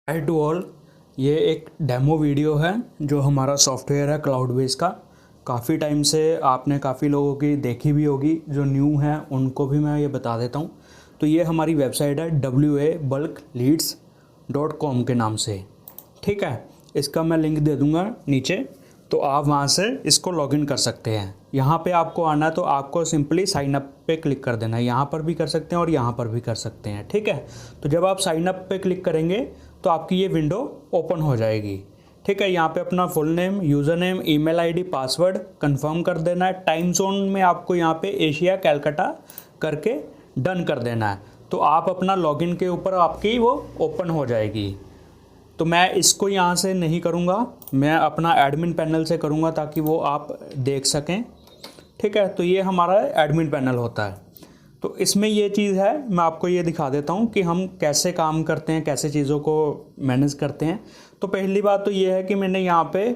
Hi to all. ये एक demo video है जो हमारा सॉफ्टवेयर है क्लाउडबेस का। काफ़ी टाइम से आपने काफ़ी लोगों की देखी भी होगी, जो न्यू हैं उनको भी मैं ये बता देता हूँ। तो ये हमारी वेबसाइट है wabulkleads.com के नाम से। ठीक है, इसका मैं लिंक दे दूँगा नीचे, तो आप वहाँ से इसको लॉगिन कर सकते हैं। यहाँ पे आपको आना है तो आपको सिंपली साइन अप पे क्लिक कर देना है। यहाँ पर भी कर सकते हैं और यहाँ पर भी कर सकते हैं। ठीक है, तो जब आप साइन अप पे क्लिक करेंगे तो आपकी ये विंडो ओपन हो जाएगी। ठीक है, यहाँ पे अपना full name, user name, email ID, password confirm कर देना है। टाइम जोन में आपको यहाँ पे एशिया कैलकाटा करके डन कर देना है। तो आप अपना लॉगिन के ऊपर आपकी वो ओपन हो जाएगी। तो मैं इसको यहाँ से नहीं करूँगा, मैं अपना एडमिन पैनल से करूँगा ताकि वो आप देख सकें। ठीक है, तो ये हमारा एडमिन पैनल होता है। तो इसमें ये चीज़ है, मैं आपको ये दिखा देता हूँ कि हम कैसे काम करते हैं, कैसे चीज़ों को मैनेज करते हैं। तो पहली बात तो ये है कि मैंने यहाँ पे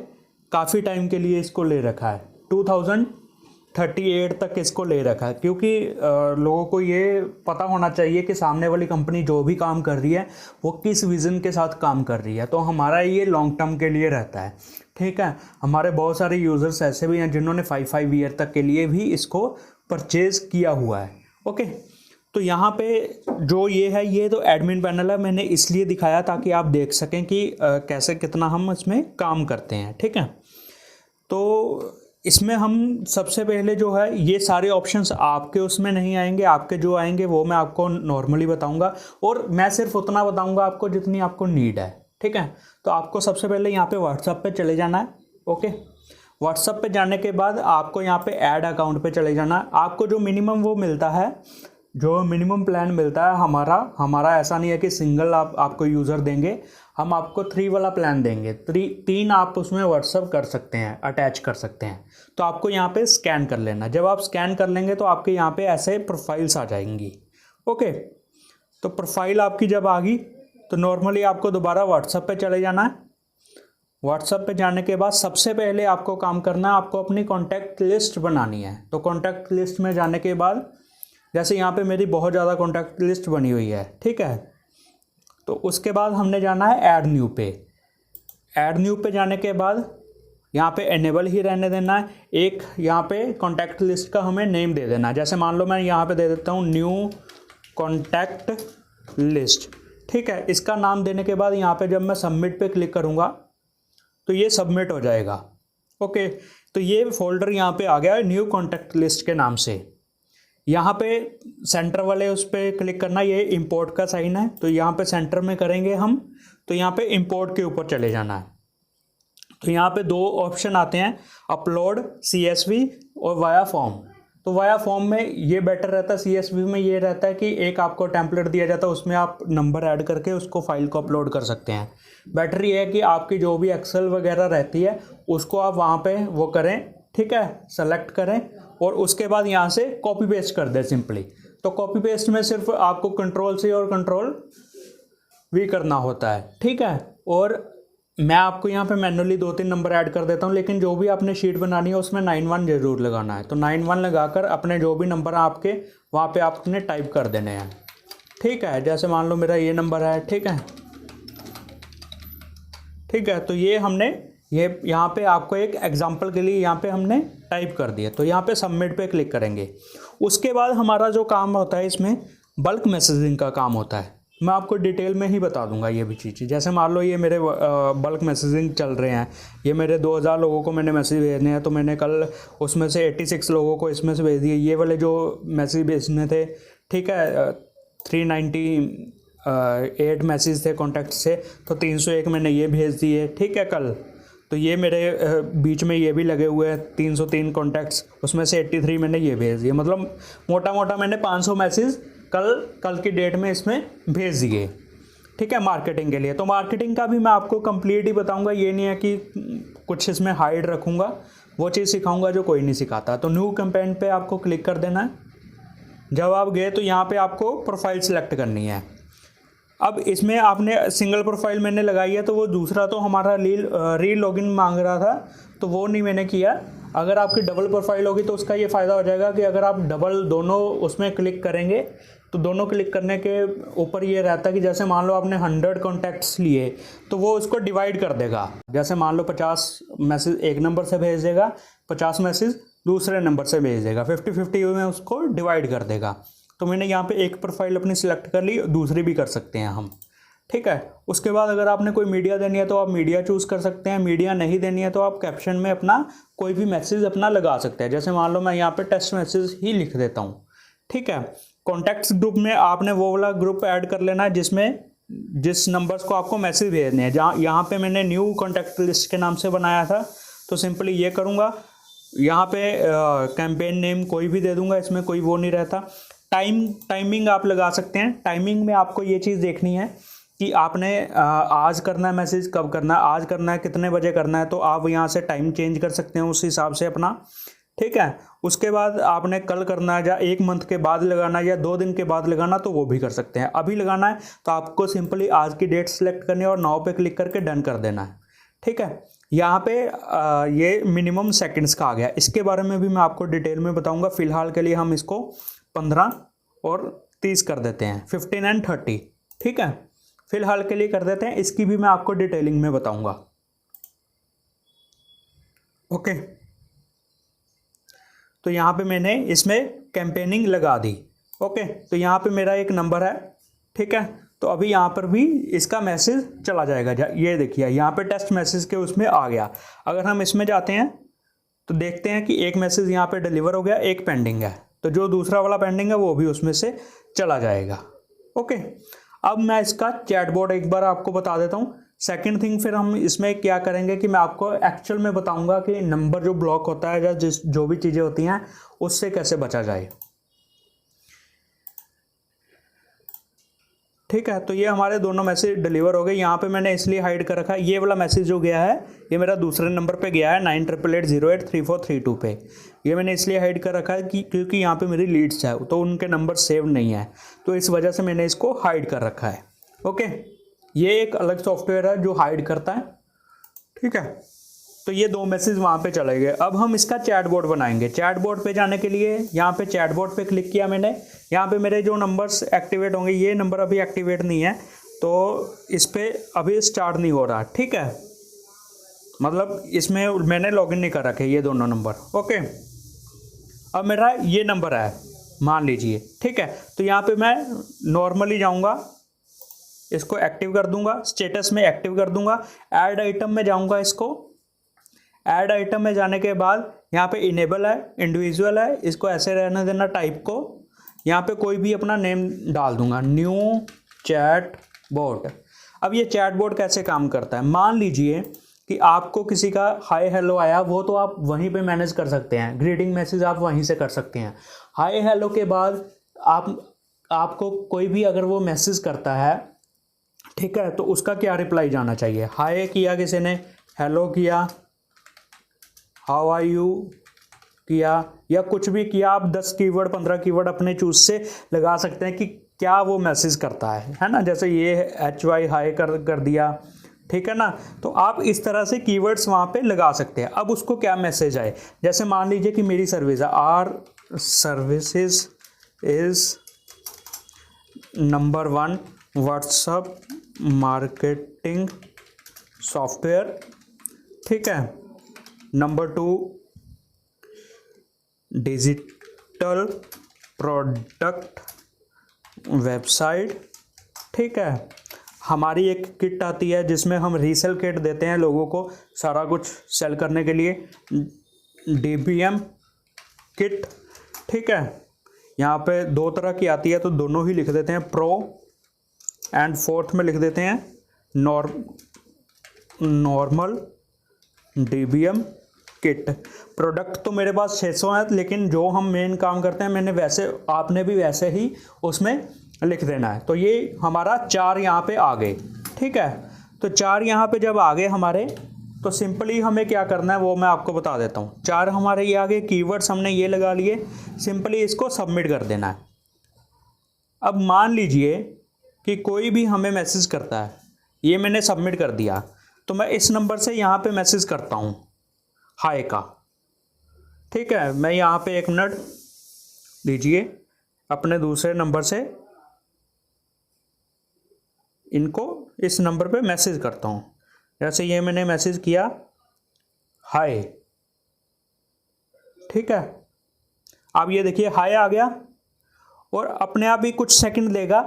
काफ़ी टाइम के लिए इसको ले रखा है, 2038 तक इसको ले रखा है, क्योंकि लोगों को ये पता होना चाहिए कि सामने वाली कंपनी जो भी काम कर रही है वो किस विज़न के साथ काम कर रही है। तो हमारा ये लॉन्ग टर्म के लिए रहता है। ठीक है, हमारे बहुत सारे यूज़र्स ऐसे भी हैं जिन्होंने 5 ईयर तक के लिए भी इसको परचेज़ किया हुआ है। ओके, तो यहाँ पे जो ये है, ये तो एडमिन पैनल है, मैंने इसलिए दिखाया ताकि आप देख सकें कि कैसे कितना हम इसमें काम करते हैं। ठीक है, तो इसमें हम सबसे पहले जो है, ये सारे ऑप्शंस आपके उसमें नहीं आएंगे, आपके जो आएंगे वो मैं आपको नॉर्मली बताऊंगा, और मैं सिर्फ उतना बताऊंगा आपको जितनी आपको नीड है। ठीक है, तो आपको सबसे पहले यहाँ पे व्हाट्सएप पे चले जाना है। ओके, व्हाट्सएप पे जाने के बाद आपको यहाँ पे ऐड अकाउंट पे चले जाना है। आपको जो मिनिमम वो मिलता है, जो मिनिमम प्लान मिलता है हमारा ऐसा नहीं है कि सिंगल आपको यूज़र देंगे, हम आपको 3 वाला प्लान देंगे। 3 आप उसमें व्हाट्सएप कर सकते हैं, अटैच कर सकते हैं। तो आपको यहाँ पे स्कैन कर लेना। जब आप स्कैन कर लेंगे तो आपके यहाँ पे ऐसे प्रोफाइल्स आ जाएंगी। ओके, तो प्रोफाइल आपकी जब आ गई तो नॉर्मली आपको दोबारा व्हाट्सएप पे चले जाना है। व्हाट्सएप पे जाने के बाद सबसे पहले आपको काम करना है, आपको अपनी कॉन्टैक्ट लिस्ट बनानी है। तो कॉन्टैक्ट लिस्ट में जाने के बाद, जैसे यहाँ पे मेरी बहुत ज़्यादा कॉन्टैक्ट लिस्ट बनी हुई है, ठीक है, तो उसके बाद हमने जाना है ऐड न्यू पे। ऐड न्यू पे जाने के बाद यहाँ पे एनेबल ही रहने देना है। एक यहाँ पे कॉन्टैक्ट लिस्ट का हमें नेम दे देना है। जैसे मान लो मैं यहाँ पे दे देता हूँ न्यू कॉन्टैक्ट लिस्ट। ठीक है, इसका नाम देने के बाद यहाँ पे जब मैं सबमिट पे क्लिक करूँगा तो ये सबमिट हो जाएगा। ओके, तो ये फोल्डर यहाँ पे आ गया है न्यू कॉन्टैक्ट लिस्ट के नाम से। यहाँ पे सेंटर वाले उस पर क्लिक करना, ये इंपोर्ट का साइन है, तो यहाँ पे सेंटर में करेंगे हम, तो यहाँ पे इंपोर्ट के ऊपर चले जाना है। तो यहाँ पे 2 ऑप्शन आते हैं, अपलोड CSV और वाया फॉर्म। तो वाया फॉर्म में ये बेटर रहता है, CSV में ये रहता है कि एक आपको टेम्पलेट दिया जाता है, उसमें आप नंबर ऐड करके उसको फाइल को अपलोड कर सकते हैं। बेटर ये है कि आपकी जो भी एक्सेल वगैरह रहती है उसको आप वहाँ पे वो करें। ठीक है, सेलेक्ट करें और उसके बाद यहाँ से कॉपी पेस्ट कर दें सिंपली। तो कॉपी पेस्ट में सिर्फ आपको Ctrl+C और Ctrl+V करना होता है। ठीक है, और मैं आपको यहाँ पे मैनुअली 2-3 नंबर ऐड कर देता हूँ, लेकिन जो भी आपने शीट बनानी है उसमें 91 ज़रूर लगाना है। तो 91 लगाकर अपने जो भी नंबर आपके वहाँ पे आपने टाइप कर देने हैं। ठीक है, जैसे मान लो मेरा ये नंबर है। ठीक है, ठीक है, तो ये हमने ये यहाँ पे आपको एक एग्जांपल के लिए यहाँ पे हमने टाइप कर दिया। तो यहाँ पे सबमिट पे क्लिक करेंगे। उसके बाद हमारा जो काम होता है, इसमें बल्क मैसेजिंग का काम होता है। मैं आपको डिटेल में ही बता दूंगा ये भी चीज़। जैसे मान लो ये मेरे बल्क मैसेजिंग चल रहे हैं, ये मेरे 2000 लोगों को मैंने मैसेज भेजने हैं, तो मैंने कल उसमें से 86 लोगों को इसमें से भेज दिए। ये वाले जो मैसेज भेजने थे, ठीक है, 398 मैसेज थे कॉन्टैक्ट से, तो 301 मैंने ये भेज दिए। ठीक है, कल तो ये मेरे बीच में ये भी लगे हुए हैं 303 कॉन्टैक्ट्स, उसमें से 83 मैंने ये भेज दिए। मतलब मोटा मोटा मैंने 500 मैसेज कल की डेट में इसमें भेज दिए। ठीक है, मार्केटिंग के लिए। तो मार्केटिंग का भी मैं आपको कंप्लीट ही बताऊंगा, ये नहीं है कि कुछ इसमें हाइड रखूंगा, वो चीज़ सिखाऊंगा जो कोई नहीं सिखाता। तो न्यू कैंपेन पे आपको क्लिक कर देना है। जब आप गए तो यहाँ पे आपको प्रोफाइल सेलेक्ट करनी है। अब इसमें आपने सिंगल प्रोफाइल मैंने लगाई है, तो वो दूसरा तो हमारा री लॉगिन मांग रहा था, तो वो नहीं मैंने किया। अगर आपकी डबल प्रोफाइल होगी तो उसका ये फ़ायदा हो जाएगा कि अगर आप डबल दोनों उसमें क्लिक करेंगे, तो दोनों क्लिक करने के ऊपर ये रहता है कि जैसे मान लो आपने 100 कॉन्टैक्ट्स लिए तो वो उसको डिवाइड कर देगा। जैसे मान लो 50 मैसेज एक नंबर से भेज देगा, 50 मैसेज दूसरे नंबर से भेज देगा, 50-50 में उसको डिवाइड कर देगा। तो मैंने यहाँ पे एक प्रोफाइल अपनी सिलेक्ट कर ली, दूसरी भी कर सकते हैं हम, ठीक है। उसके बाद अगर आपने कोई मीडिया देनी है तो आप मीडिया चूज़ कर सकते हैं, मीडिया नहीं देनी है तो आप कैप्शन में अपना कोई भी मैसेज अपना लगा सकते हैं। जैसे मान लो मैं यहाँ पे टेस्ट मैसेज ही लिख देता हूँ, ठीक है। कॉन्टैक्ट्स ग्रुप में आपने वो वाला ग्रुप ऐड कर लेना है जिसमें जिस नंबर्स को आपको मैसेज भेजने हैं। जहाँ यहाँ पे मैंने न्यू कॉन्टैक्ट लिस्ट के नाम से बनाया था, तो सिंपली ये करूँगा, यहाँ पे कैंपेन नेम कोई भी दे दूँगा, इसमें कोई वो नहीं रहता। टाइमिंग आप लगा सकते हैं। टाइमिंग में आपको ये चीज़ देखनी है कि आपने आज करना है मैसेज, कब करना है, आज करना है, कितने बजे करना है, तो आप यहाँ से टाइम चेंज कर सकते हैं उस हिसाब से अपना, ठीक है। उसके बाद आपने कल करना है या 1 मंथ के बाद लगाना है या 2 दिन के बाद लगाना, तो वो भी कर सकते हैं। अभी लगाना है तो आपको सिंपली आज की डेट सेलेक्ट करनी है और नाउ पे क्लिक करके डन कर देना है, ठीक है। यहाँ पे ये मिनिमम सेकंड्स का आ गया। इसके बारे में भी मैं आपको डिटेल में बताऊंगा। फिलहाल के लिए हम इसको 15 और 30 कर देते हैं, 15 एंड 30, ठीक है। फिलहाल के लिए कर देते हैं, इसकी भी मैं आपको डिटेलिंग में बताऊंगा, ओके। तो यहाँ पे मैंने इसमें कैंपेनिंग लगा दी, ओके। तो यहाँ पे मेरा एक नंबर है, ठीक है। तो अभी यहाँ पर भी इसका मैसेज चला जाएगा। ये देखिए यहाँ पे टेस्ट मैसेज के उसमें आ गया। अगर हम इसमें जाते हैं तो देखते हैं कि एक मैसेज यहाँ पे डिलीवर हो गया, एक पेंडिंग है, तो जो दूसरा वाला पेंडिंग है वो भी उसमें से चला जाएगा, ओके। अब मैं इसका चैटबॉट एक बार आपको बता देता हूँ। सेकंड थिंग फिर हम इसमें क्या करेंगे कि मैं आपको एक्चुअल में बताऊंगा कि नंबर जो ब्लॉक होता है या जो भी चीज़ें होती हैं उससे कैसे बचा जाए, ठीक है। तो ये हमारे दोनों मैसेज डिलीवर हो गए। यहाँ पे मैंने इसलिए हाइड कर रखा है, ये वाला मैसेज जो गया है ये मेरा दूसरे नंबर पे गया है 9888083432 पे। ये मैंने इसलिए हाइड कर रखा है कि क्योंकि यहाँ पे मेरी लीड्स है तो उनके नंबर सेव नहीं है, तो इस वजह से मैंने इसको हाइड कर रखा है, ओके। ये एक अलग सॉफ्टवेयर है जो हाइड करता है, ठीक है। तो ये 2 मैसेज वहाँ पे चले गए। अब हम इसका चैटबॉट बनाएंगे। चैटबॉट पे जाने के लिए यहाँ पे चैटबॉट पे क्लिक किया मैंने। यहाँ पे मेरे जो नंबर्स एक्टिवेट होंगे, ये नंबर अभी एक्टिवेट नहीं है तो इस पर अभी स्टार्ट नहीं हो रहा, ठीक है। मतलब इसमें मैंने लॉगिन नहीं कर रखे ये दोनों नंबर, ओके। अब मेरा ये नंबर है मान लीजिए, ठीक है। तो यहाँ पे मैं नॉर्मली जाऊँगा, इसको एक्टिव कर दूंगा, स्टेटस में एक्टिव कर दूंगा, ऐड आइटम में जाऊंगा। इसको ऐड आइटम में जाने के बाद यहाँ पे इनेबल है, इंडिविजुअल है, इसको ऐसे रहने देना टाइप को। यहाँ पे कोई भी अपना नेम डाल दूंगा, न्यू चैट बोट। अब ये चैट बोट कैसे काम करता है, मान लीजिए कि आपको किसी का हाय हेलो आया, वो तो आप वहीं पे मैनेज कर सकते हैं, ग्रीटिंग मैसेज आप वहीं से कर सकते हैं। हाय हेलो के बाद आपको कोई भी अगर वो मैसेज करता है, ठीक है, तो उसका क्या रिप्लाई जाना चाहिए। हाय किया किसी ने, हेलो किया, हाउ आर यू किया, या कुछ भी किया, आप 10 कीवर्ड 15 कीवर्ड अपने चूज से लगा सकते हैं कि क्या वो मैसेज करता है ना। जैसे ये HY हाय कर दिया, ठीक है ना। तो आप इस तरह से कीवर्ड्स वहाँ पे लगा सकते हैं। अब उसको क्या मैसेज आए, जैसे मान लीजिए कि मेरी सर्विस है, our services is number 1 WhatsApp marketing software, ठीक है। नंबर 2 डिजिटल प्रोडक्ट वेबसाइट, ठीक है। हमारी एक किट आती है जिसमें हम रीसेल किट देते हैं लोगों को सारा कुछ सेल करने के लिए, DBM किट, ठीक है। यहाँ पे 2 तरह की आती है तो दोनों ही लिख देते हैं, प्रो एंड 4th में लिख देते हैं नॉर्मल DBM किट। प्रोडक्ट तो मेरे पास 600 है, लेकिन जो हम मेन काम करते हैं मैंने वैसे आपने भी वैसे ही उसमें लिख देना है। तो ये हमारा 4 यहाँ पे आ गए, ठीक है। तो 4 यहाँ पे जब आ गए हमारे, तो सिंपली हमें क्या करना है वो मैं आपको बता देता हूँ। 4 हमारे ये आ गए, कीवर्ड्स हमने ये लगा लिए, सिंपली इसको सबमिट कर देना है। अब मान लीजिए कि कोई भी हमें मैसेज करता है, ये मैंने सबमिट कर दिया, तो मैं इस नंबर से यहाँ पे मैसेज करता हूँ हाय का, ठीक है। मैं यहाँ पे 1 मिनट दीजिए, अपने दूसरे नंबर से इनको इस नंबर पे मैसेज करता हूँ। जैसे ये मैंने मैसेज किया हाय, ठीक है, अब ये देखिए हाय आ गया और अपने आप ही कुछ सेकंड लेगा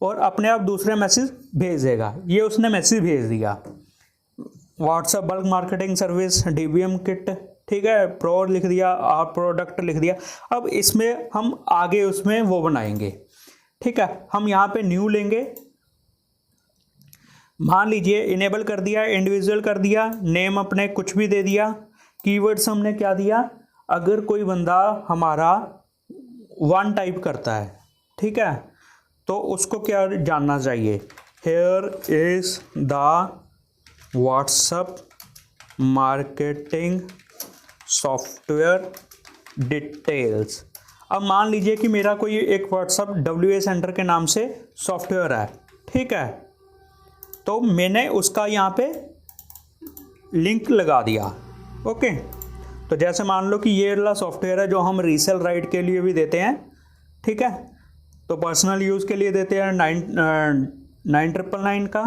और अपने आप दूसरे मैसेज भेज देगा। ये उसने मैसेज भेज दिया, WhatsApp bulk marketing service DBM kit, ठीक है, प्रो लिख दिया, आप प्रोडक्ट लिख दिया। अब इसमें हम आगे उसमें वो बनाएंगे, ठीक है। हम यहाँ पे न्यू लेंगे, मान लीजिए इनेबल कर दिया, इंडिविजुअल कर दिया, नेम अपने कुछ भी दे दिया, कीवर्ड्स हमने क्या दिया, अगर कोई बंदा हमारा वन टाइप करता है, ठीक है, तो उसको क्या जानना चाहिए, here is the WhatsApp marketing software details. अब मान लीजिए कि मेरा कोई एक व्हाट्सएप WA सेंटर के नाम से सॉफ्टवेयर है, ठीक है, तो मैंने उसका यहाँ पे लिंक लगा दिया, ओके। तो जैसे मान लो कि ये वाला सॉफ्टवेयर है जो हम रीसेल राइट के लिए भी देते हैं, ठीक है, तो पर्सनल यूज़ के लिए देते हैं 9,999 का,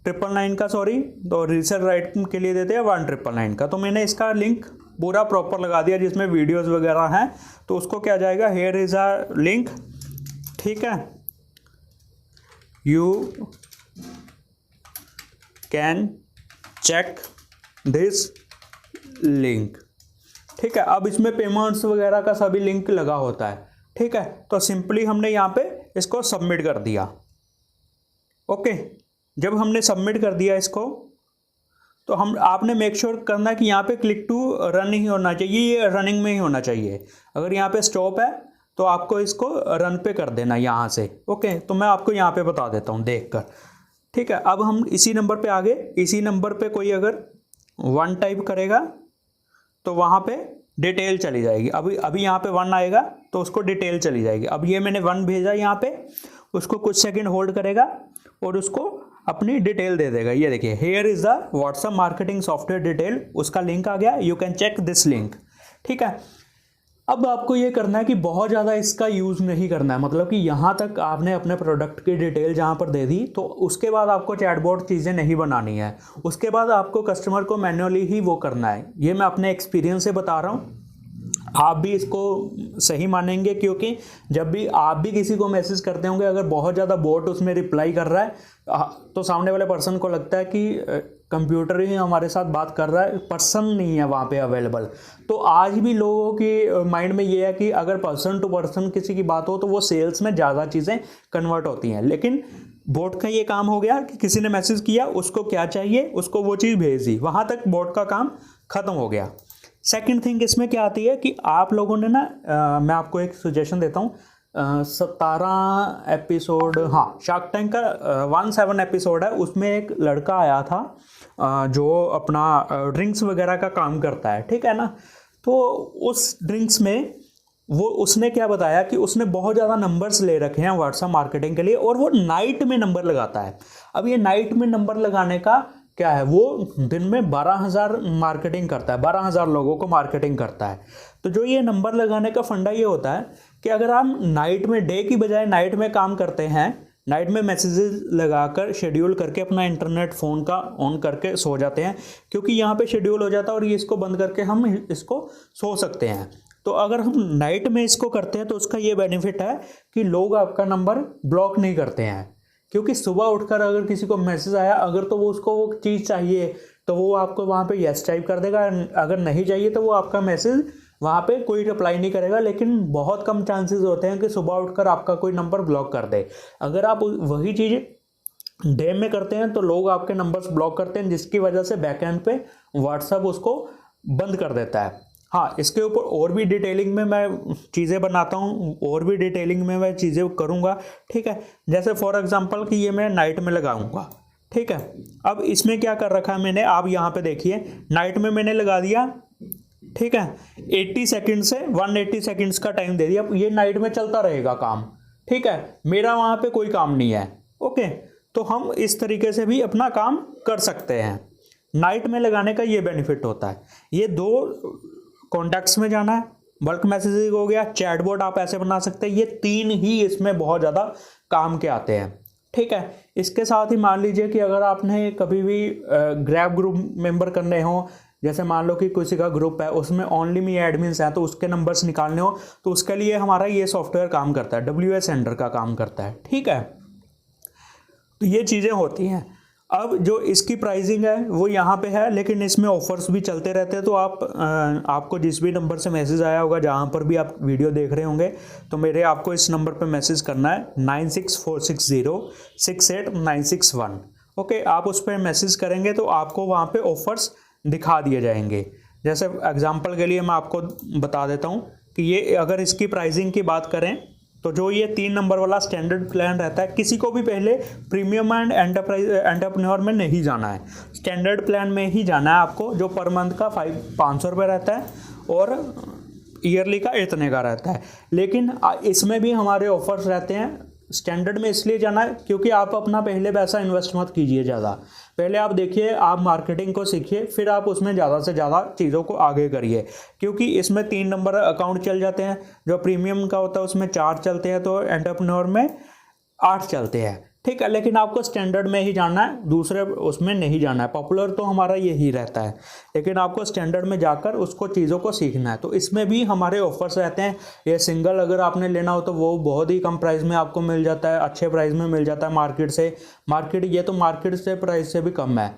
999 का सॉरी, तो रीसेल राइट के लिए देते हैं 1,999 का। तो मैंने इसका लिंक पूरा प्रॉपर लगा दिया जिसमें वीडियोस वगैरह हैं, तो उसको क्या जाएगा, हेयर इज़ अ लिंक, ठीक है, you can check this link, ठीक है। अब इसमें पेमेंट्स वगैरह का सभी लिंक लगा होता है, ठीक है। तो सिंपली हमने यहाँ पे इसको सबमिट कर दिया, ओके। जब हमने सबमिट कर दिया इसको, तो हम आपने मेक श्योर करना है कि यहाँ पे क्लिक टू रन ही होना चाहिए, ये रनिंग में ही होना चाहिए। अगर यहाँ पे स्टॉप है तो आपको इसको रन पे कर देना यहाँ से, ओके। तो मैं आपको यहाँ पे बता देता हूँ देख कर, ठीक है। अब हम इसी नंबर पे आगे, इसी नंबर पे कोई अगर वन टाइप करेगा तो वहाँ पे डिटेल चली जाएगी। अभी यहाँ पे वन आएगा तो उसको डिटेल चली जाएगी। अब ये मैंने वन भेजा यहाँ पे, उसको कुछ सेकंड होल्ड करेगा और उसको अपनी डिटेल दे देगा। ये देखिए, here is the WhatsApp marketing software detail, उसका लिंक आ गया, you can check this link, ठीक है। अब आपको ये करना है कि बहुत ज़्यादा इसका यूज़ नहीं करना है, मतलब कि यहाँ तक आपने अपने प्रोडक्ट की डिटेल जहाँ पर दे दी, तो उसके बाद आपको चैटबॉट चीज़ें नहीं बनानी है। उसके बाद आपको कस्टमर को मैन्युअली ही वो करना है। ये मैं अपने एक्सपीरियंस से बता रहा हूँ, आप भी इसको सही मानेंगे, क्योंकि जब भी आप भी किसी को मैसेज करते होंगे, अगर बहुत ज़्यादा बोट उसमें रिप्लाई कर रहा है तो सामने वाले पर्सन को लगता है कि कंप्यूटर ही हमारे साथ बात कर रहा है, पर्सन नहीं है वहाँ पे अवेलेबल। तो आज भी लोगों की माइंड में ये है कि अगर पर्सन टू पर्सन किसी की बात हो तो वो सेल्स में ज़्यादा चीज़ें कन्वर्ट होती हैं। लेकिन बोट का ये काम हो गया कि किसी ने मैसेज किया, उसको क्या चाहिए, उसको वो चीज़ भेज दी, वहाँ तक बोट का काम ख़त्म हो गया। सेकंड थिंग इसमें क्या आती है कि आप लोगों ने ना मैं आपको एक सजेशन देता हूँ, 17 एपिसोड, हाँ, शार्क टैंक का 17 एपिसोड है, उसमें एक लड़का आया था जो अपना ड्रिंक्स वगैरह का काम करता है, ठीक है ना। तो उस ड्रिंक्स में वो उसने क्या बताया कि उसने बहुत ज़्यादा नंबर्स ले रखे हैं व्हाट्सएप मार्केटिंग के लिए, और वो नाइट में नंबर लगाता है। अब ये नाइट में नंबर लगाने का क्या है, वो दिन में 12,000 मार्केटिंग करता है, 12,000 लोगों को मार्केटिंग करता है। तो जो ये नंबर लगाने का फंडा ये होता है कि अगर आप नाइट में, डे की बजाय नाइट में काम करते हैं, नाइट में मैसेजेस लगाकर शेड्यूल करके अपना इंटरनेट फ़ोन का ऑन करके सो जाते हैं, क्योंकि यहाँ पे शेड्यूल हो जाता है और ये इसको बंद करके हम इसको सो सकते हैं। तो अगर हम नाइट में इसको करते हैं तो उसका ये बेनिफिट है कि लोग आपका नंबर ब्लॉक नहीं करते हैं, क्योंकि सुबह उठकर अगर किसी को मैसेज आया, अगर तो वो उसको वो चीज़ चाहिए तो वो आपको वहाँ पे यस टाइप कर देगा, अगर नहीं चाहिए तो वो आपका मैसेज वहाँ पे कोई रिप्लाई नहीं करेगा। लेकिन बहुत कम चांसेस होते हैं कि सुबह उठकर आपका कोई नंबर ब्लॉक कर दे। अगर आप वही चीज़ डे में करते हैं तो लोग आपके नंबर्स ब्लॉक करते हैं, जिसकी वजह से बैकएंड पे व्हाट्सएप उसको बंद कर देता है। हाँ, इसके ऊपर और भी डिटेलिंग में मैं चीज़ें बनाता हूँ, और भी डिटेलिंग में मैं चीज़ें करूँगा, ठीक है। जैसे फॉर एग्जांपल कि ये मैं नाइट में लगाऊंगा, ठीक है। अब इसमें क्या कर रखा है मैंने, आप यहाँ पे देखिए, नाइट में मैंने लगा दिया, ठीक है, 80 सेकंड से 180 सेकंड्स का टाइम दे दिया। ये नाइट में चलता रहेगा काम, ठीक है, मेरा वहाँ पे कोई काम नहीं है, ओके। तो हम इस तरीके से भी अपना काम कर सकते हैं। नाइट में लगाने का ये बेनिफिट होता है। ये दो कॉन्टैक्ट्स में जाना है, बल्क मैसेजिंग हो गया, चैटबॉट आप ऐसे बना सकते हैं, ये तीन ही इसमें बहुत ज़्यादा काम के आते हैं। ठीक है। इसके साथ ही मान लीजिए कि अगर आपने कभी भी ग्रैब ग्रुप मेंबर करने हो, जैसे मान लो कि किसी का ग्रुप है उसमें ओनली मी एडमिन्स हैं, तो उसके नंबर्स निकालने हो तो उसके लिए हमारा ये सॉफ्टवेयर काम करता है, WS सेंडर का काम करता है। ठीक है, तो ये चीज़ें होती हैं। अब जो इसकी प्राइसिंग है वो यहाँ पे है, लेकिन इसमें ऑफर्स भी चलते रहते हैं। तो आपको जिस भी नंबर से मैसेज आया होगा, जहाँ पर भी आप वीडियो देख रहे होंगे, तो मेरे आपको इस नंबर पे मैसेज करना है 9646068961। ओके, आप उस पर मैसेज करेंगे तो आपको वहाँ पे ऑफर्स दिखा दिए जाएंगे। जैसे एग्जांपल के लिए मैं आपको बता देता हूँ कि ये अगर इसकी प्राइसिंग की बात करें तो जो ये 3 नंबर वाला स्टैंडर्ड प्लान रहता है, किसी को भी पहले प्रीमियम एंड एंटरप्रेन्योर में नहीं जाना है, स्टैंडर्ड प्लान में ही जाना है आपको, जो पर मंथ का 500 रुपये रहता है और ईयरली का इतने का रहता है। लेकिन इसमें भी हमारे ऑफर्स रहते हैं। स्टैंडर्ड में इसलिए जाना है क्योंकि आप अपना पहले पैसा इन्वेस्ट मत कीजिए ज़्यादा, पहले आप देखिए, आप मार्केटिंग को सीखिए, फिर आप उसमें ज़्यादा से ज़्यादा चीज़ों को आगे करिए। क्योंकि इसमें 3 नंबर अकाउंट चल जाते हैं, जो प्रीमियम का होता है उसमें 4 चलते हैं, तो एंटरप्रेन्योर में 8 चलते हैं। ठीक है, लेकिन आपको स्टैंडर्ड में ही जाना है, दूसरे उसमें नहीं जाना है। पॉपुलर तो हमारा यही रहता है, लेकिन आपको स्टैंडर्ड में जाकर उसको चीज़ों को सीखना है। तो इसमें भी हमारे ऑफर्स रहते हैं। ये सिंगल अगर आपने लेना हो तो वो बहुत ही कम प्राइस में आपको मिल जाता है, अच्छे प्राइस में मिल जाता है मार्केट से। ये तो मार्केट से प्राइस से भी कम है।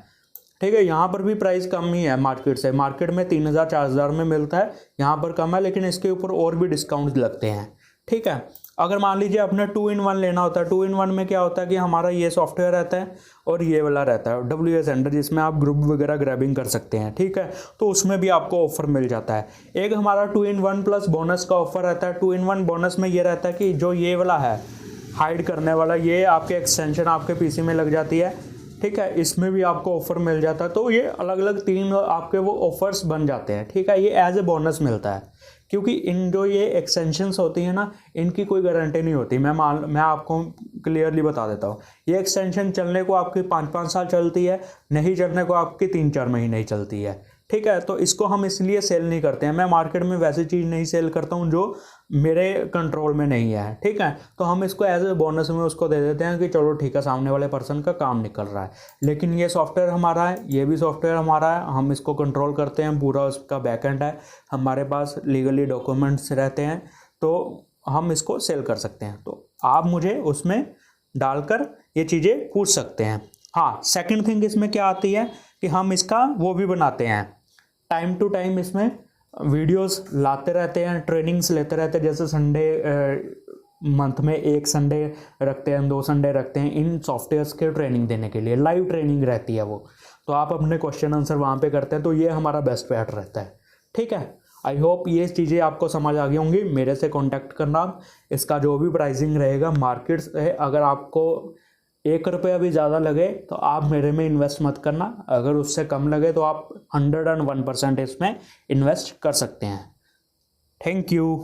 ठीक है, यहाँ पर भी प्राइस कम ही है मार्केट से। मार्केट में 3000 4000 में मिलता है, यहाँ पर कम है, लेकिन इसके ऊपर और भी डिस्काउंट लगते हैं। ठीक है, अगर मान लीजिए अपने 2-in-1 लेना होता है, 2-in-1 में क्या होता है कि हमारा ये सॉफ्टवेयर रहता है और ये वाला रहता है WS सेंडर, जिसमें आप ग्रुप वगैरह ग्रैबिंग कर सकते हैं। ठीक है, तो उसमें भी आपको ऑफर मिल जाता है। एक हमारा 2-in-1 प्लस बोनस का ऑफर रहता है। 2-in-1 बोनस में ये रहता है कि जो ये वाला है हाइड करने वाला, ये आपके एक्सटेंशन आपके PC में लग जाती है। ठीक है, इसमें भी आपको ऑफर मिल जाता है। तो ये अलग अलग 3 आपके वो ऑफर्स बन जाते हैं। ठीक है, ये एज ए बोनस मिलता है, क्योंकि इन जो ये एक्सटेंशंस होती हैं ना, इनकी कोई गारंटी नहीं होती। मैं आपको क्लियरली बता देता हूँ, ये एक्सटेंशन चलने को आपकी 5-5 साल चलती है, नहीं चलने को आपकी 3-4 महीने ही चलती है। ठीक है, तो इसको हम इसलिए सेल नहीं करते हैं। मैं मार्केट में वैसी चीज़ नहीं सेल करता हूँ जो मेरे कंट्रोल में नहीं है। ठीक है, तो हम इसको एज ए बोनस में उसको दे देते हैं कि चलो ठीक है, सामने वाले पर्सन का काम निकल रहा है। लेकिन ये सॉफ्टवेयर हमारा है, ये भी सॉफ्टवेयर हमारा है, हम इसको कंट्रोल करते हैं, पूरा उसका बैकएंड है, हमारे पास लीगली डॉक्यूमेंट्स रहते हैं, तो हम इसको सेल कर सकते हैं। तो आप मुझे उसमें डालकर ये चीज़ें पूछ सकते हैं। हाँ, सेकंड थिंग इसमें क्या आती है कि हम इसका वो भी बनाते हैं, टाइम टू टाइम इसमें वीडियोस लाते रहते हैं, ट्रेनिंग्स लेते रहते हैं। जैसे संडे मंथ में 1 संडे रखते हैं, 2 संडे रखते हैं इन सॉफ्टवेयर्स के ट्रेनिंग देने के लिए, लाइव ट्रेनिंग रहती है वो। तो आप अपने क्वेश्चन आंसर वहाँ पे करते हैं, तो ये हमारा बेस्ट पैट रहता है। ठीक है, आई होप ये चीज़ें आपको समझ आ गई होंगी। मेरे से कॉन्टैक्ट करना, इसका जो भी प्राइसिंग रहेगा मार्केट से, अगर आपको 1 रुपया भी ज़्यादा लगे तो आप मेरे में इन्वेस्ट मत करना, अगर उससे कम लगे तो आप 101% इसमें इन्वेस्ट कर सकते हैं। Thank you.